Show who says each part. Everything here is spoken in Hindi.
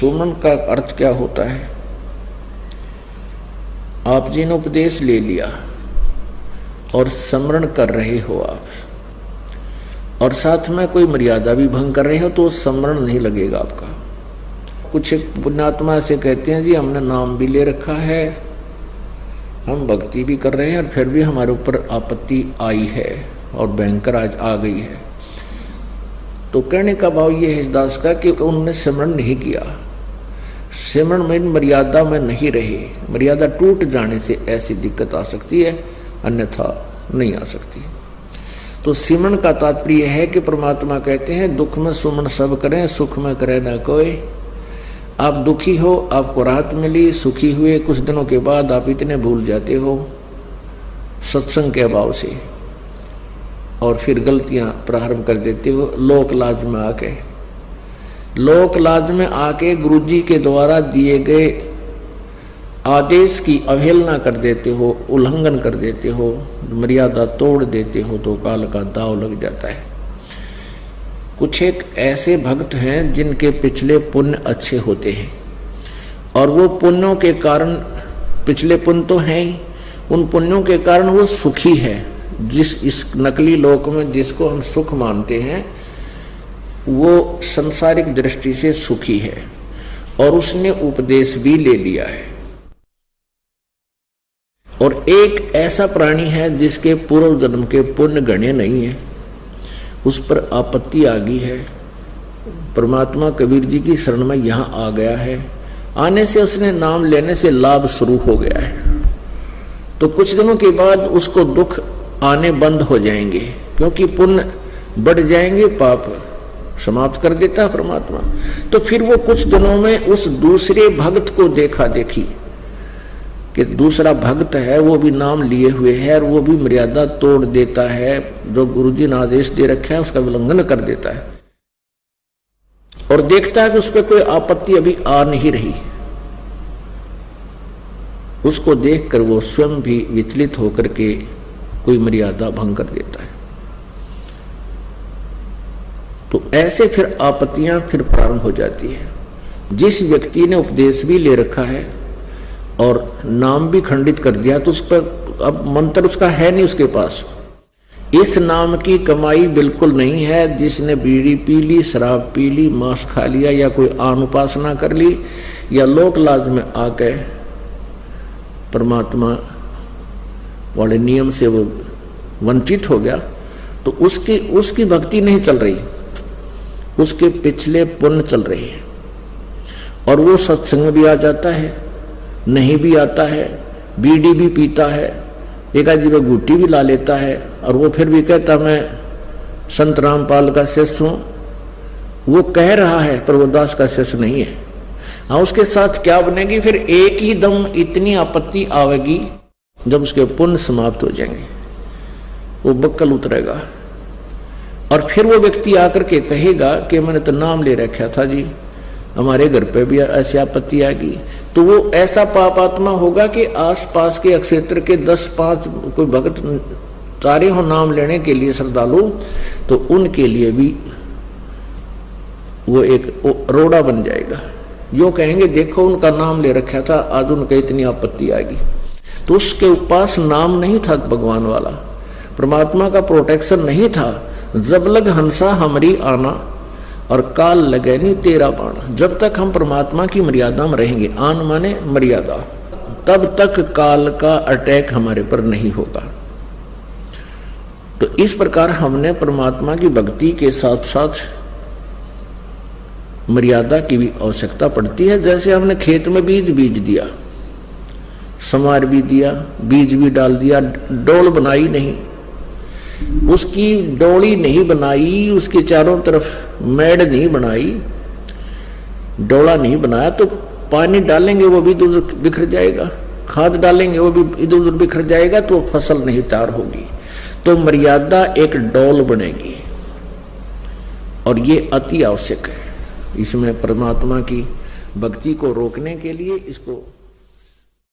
Speaker 1: सुमन का अर्थ क्या होता है? आप जी ने उपदेश ले लिया और स्मरण कर रहे हो आप, और साथ में कोई मर्यादा भी भंग कर रहे हो तो स्मरण नहीं लगेगा आपका। कुछ एक पुण्यात्मा से कहते हैं जी हमने नाम भी ले रखा है, हम भक्ति भी कर रहे हैं, और फिर भी हमारे ऊपर आपत्ति आई है और भयंकर आज आ गई है। तो कहने का भाव ये है इस दास का कि उन्होंने स्मरण नहीं किया, स्मरण में मर्यादा में नहीं रहे। मर्यादा टूट जाने से ऐसी दिक्कत आ सकती है, अन्यथा नहीं आ सकती। तो सिमरण का तात्पर्य है कि परमात्मा कहते हैं दुख में सुमन सब करें, सुख में करे ना कोई। आप दुखी हो, आपको राहत मिली, सुखी हुए, कुछ दिनों के बाद आप इतने भूल जाते हो सत्संग के अभाव से, और फिर गलतियां प्रारंभ कर देते हो। लोक लाज में आके, लोक लाज में आके गुरुजी के द्वारा दिए गए आदेश की अवहेलना कर देते हो, उल्लंघन कर देते हो, मर्यादा तोड़ देते हो, तो काल का दाव लग जाता है। कुछ एक ऐसे भक्त हैं जिनके पिछले पुण्य अच्छे होते हैं, और वो पुण्यों के कारण, पिछले पुण्य तो हैं ही, उन पुण्यों के कारण वो सुखी है। जिस इस नकली लोक में जिसको हम सुख मानते हैं वो संसारिक दृष्टि से सुखी है, और उसने उपदेश भी ले लिया है। और एक ऐसा प्राणी है जिसके पूर्व जन्म के पुण्य गणे नहीं है, उस पर आपत्ति आ गई है। परमात्मा कबीर जी की शरण में यहाँ आ गया है, आने से उसने नाम लेने से लाभ शुरू हो गया है। तो कुछ दिनों के बाद उसको दुख आने बंद हो जाएंगे, क्योंकि पुण्य बढ़ जाएंगे, पाप समाप्त कर देता है परमात्मा। तो फिर वो कुछ दिनों में उस दूसरे भक्त को देखा देखी कि दूसरा भक्त है, वो भी नाम लिए हुए है, और वो भी मर्यादा तोड़ देता है, जो गुरुजी ने आदेश दे रखा है उसका उल्लंघन कर देता है, और देखता है कि उस पर कोई आपत्ति अभी आ नहीं रही। उसको देखकर वो स्वयं भी विचलित होकर के कोई मर्यादा भंग कर देता है। तो ऐसे फिर आपत्तियां फिर प्रारंभ हो जाती है। जिस व्यक्ति ने उपदेश भी ले रखा है और नाम भी खंडित कर दिया, तो उस पर अब मंत्र उसका है नहीं उसके पास। इस नाम की कमाई बिल्कुल नहीं है। जिसने बीड़ी पी ली, शराब पी ली, मांस खा लिया, या कोई आन उपासना कर ली, या लोक लाज में आके परमात्मा वाले नियम से वो वंचित हो गया, तो उसकी भक्ति नहीं चल रही, उसके पिछले पुण्य चल रही है। और वो सत्संग भी आ जाता है, नहीं भी आता है, बीड़ी भी पीता है, एक आदमी में गुट्टी भी ला लेता है, और वो फिर भी कहता मैं संत रामपाल का शिष्य हूं। वो कह रहा है पर वो दास का शिष्य नहीं है। हाँ, उसके साथ क्या बनेगी? फिर एक ही दम इतनी आपत्ति आवेगी जब उसके पुण्य समाप्त हो जाएंगे, वो बक्कल उतरेगा, और फिर वो व्यक्ति आकर के कहेगा कि मैंने तो नाम ले रखा था जी, हमारे घर पे भी ऐसी आपत्ति आ गई। तो वो ऐसा पापात्मा होगा कि आसपास के क्षेत्र के 10-5 कोई भक्त चारे हो नाम लेने के लिए श्रद्धालु, तो उनके लिए भी वो एक रोड़ा बन जाएगा। यो कहेंगे देखो उनका नाम ले रखा था, आज उनका इतनी आपत्ति आ गई। तो उसके पास नाम नहीं था भगवान वाला, परमात्मा का प्रोटेक्शन नहीं था। जब लग हंसा हमारी आना, और काल लगे नहीं तेरा बाणा। जब तक हम परमात्मा की मर्यादा में रहेंगे, आन माने मर्यादा, तब तक काल का अटैक हमारे पर नहीं होगा। तो इस प्रकार हमने परमात्मा की भक्ति के साथ साथ मर्यादा की भी आवश्यकता पड़ती है। जैसे हमने खेत में बीज दिया, समार भी दिया, बीज भी डाल दिया, डोल बनाई नहीं, उसकी डोली नहीं बनाई, उसके चारों तरफ मेड़ नहीं बनाई, डोला नहीं बनाया, तो पानी डालेंगे वो भी इधर उधर बिखर जाएगा, खाद डालेंगे वो भी इधर उधर बिखर जाएगा, तो फसल नहीं तैयार होगी। तो मर्यादा एक डोल बनेगी, और ये अति आवश्यक है। इसमें परमात्मा की भक्ति को रोकने के लिए इसको